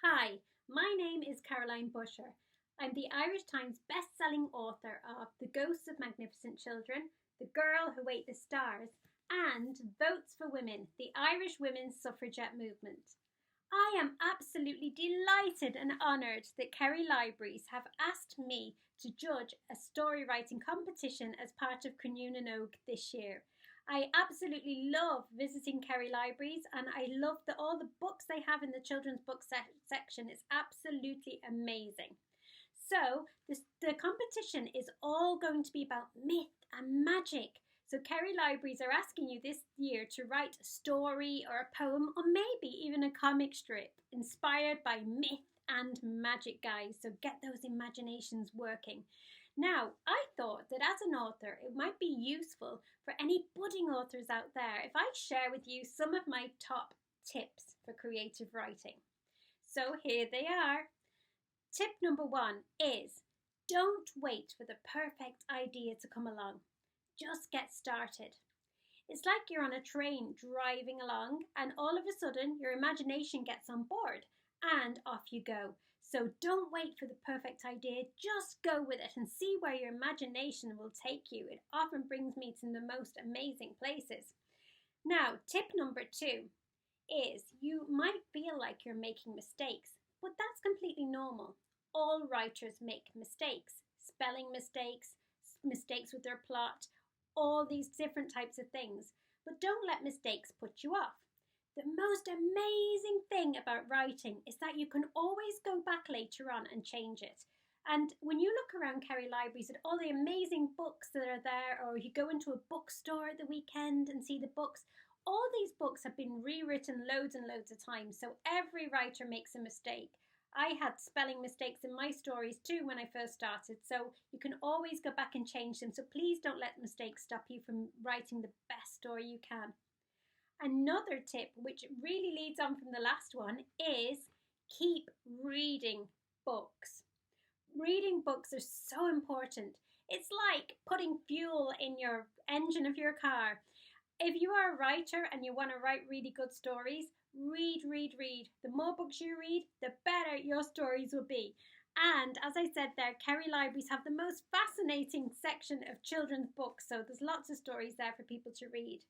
Hi, my name is Caroline Busher. I'm the Irish Times best-selling author of The Ghosts of Magnificent Children, The Girl Who Ate the Stars, and Votes for Women, the Irish Women's Suffragette Movement. I am absolutely delighted and honoured that Kerry Libraries have asked me to judge a story writing competition as part of Cruinniú this year. I absolutely love visiting Kerry Libraries, and I love all the books they have in the children's book section. It's absolutely amazing. So the competition is all going to be about myth and magic. So Kerry Libraries are asking you this year to write a story or a poem or maybe even a comic strip inspired by myth and magic, guys. So get those imaginations working. Now, I thought that as an author, it might be useful for any budding authors out there if I share with you some of my top tips for creative writing. So here they are. Tip number 1 is don't wait for the perfect idea to come along. Just get started. It's like you're on a train driving along and all of a sudden your imagination gets on board and off you go. So don't wait for the perfect idea, just go with it and see where your imagination will take you. It often brings me to the most amazing places. Now, tip number 2 is you might feel like you're making mistakes, but that's completely normal. All writers make mistakes, spelling mistakes, mistakes with their plot, all these different types of things. But don't let mistakes put you off. The most amazing thing about writing is that you can always go back later on and change it. And when you look around Kerry Libraries at all the amazing books that are there, or you go into a bookstore at the weekend and see the books, all these books have been rewritten loads and loads of times. So every writer makes a mistake. I had spelling mistakes in my stories too when I first started, so you can always go back and change them. So please don't let mistakes stop you from writing the best story you can. Another tip, which really leads on from the last one, is keep reading books. Reading books are so important. It's like putting fuel in your engine of your car. If you are a writer and you want to write really good stories, read. The more books you read, the better your stories will be. And as I said there, Kerry Libraries have the most fascinating section of children's books, so there's lots of stories there for people to read.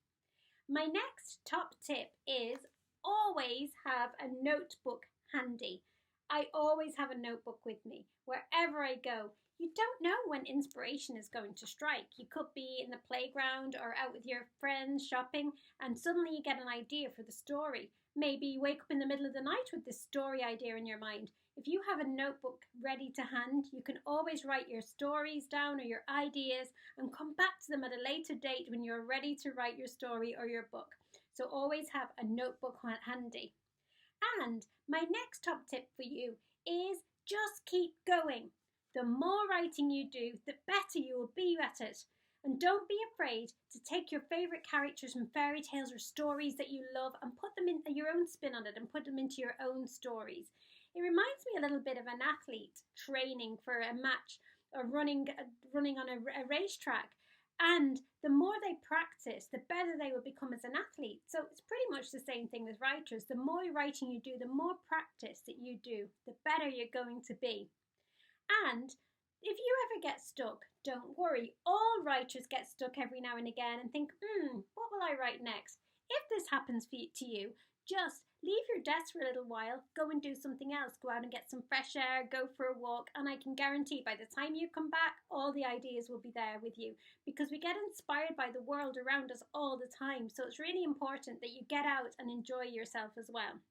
My next top tip is always have a notebook handy. I always have a notebook with me wherever I go. You don't know when inspiration is going to strike. You could be in the playground or out with your friends shopping and suddenly you get an idea for the story. Maybe you wake up in the middle of the night with this story idea in your mind. If you have a notebook ready to hand, you can always write your stories down or your ideas and come back to them at a later date when you're ready to write your story or your book. So always have a notebook handy. And my next top tip for you is just keep going. The more writing you do, the better you will be at it. And don't be afraid to take your favourite characters from fairy tales or stories that you love and put them in your own spin on it and put them into your own stories. It reminds me a little bit of an athlete training for a match or running on a racetrack. And the more they practice, the better they will become as an athlete. So it's pretty much the same thing with writers. The more writing you do, the more practice that you do, the better you're going to be. And if you ever get stuck, don't worry. All writers get stuck every now and again and think, what will I write next? If this happens to you, just leave your desk for a little while, go and do something else, go out and get some fresh air, go for a walk, and I can guarantee by the time you come back, all the ideas will be there with you because we get inspired by the world around us all the time. So it's really important that you get out and enjoy yourself as well.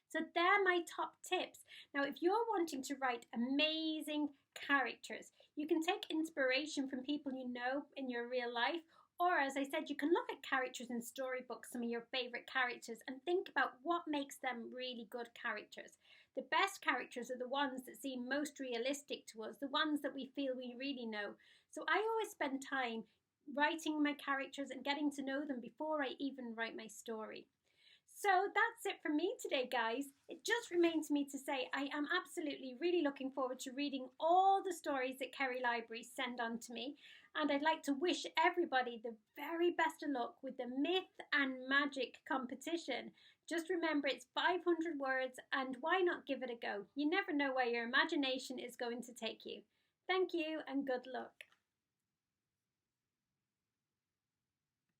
So they're my top tips. Now, if you're wanting to write amazing characters, you can take inspiration from people you know in your real life, or as I said, you can look at characters in storybooks, some of your favourite characters, and think about what makes them really good characters. The best characters are the ones that seem most realistic to us, the ones that we feel we really know. So I always spend time writing my characters and getting to know them before I even write my story. So that's it from me today, guys. It just remains me to say I am absolutely really looking forward to reading all the stories that Kerry Library send on to me. And I'd like to wish everybody the very best of luck with the Myth and Magic competition. Just remember it's 500 words, and why not give it a go? You never know where your imagination is going to take you. Thank you and good luck.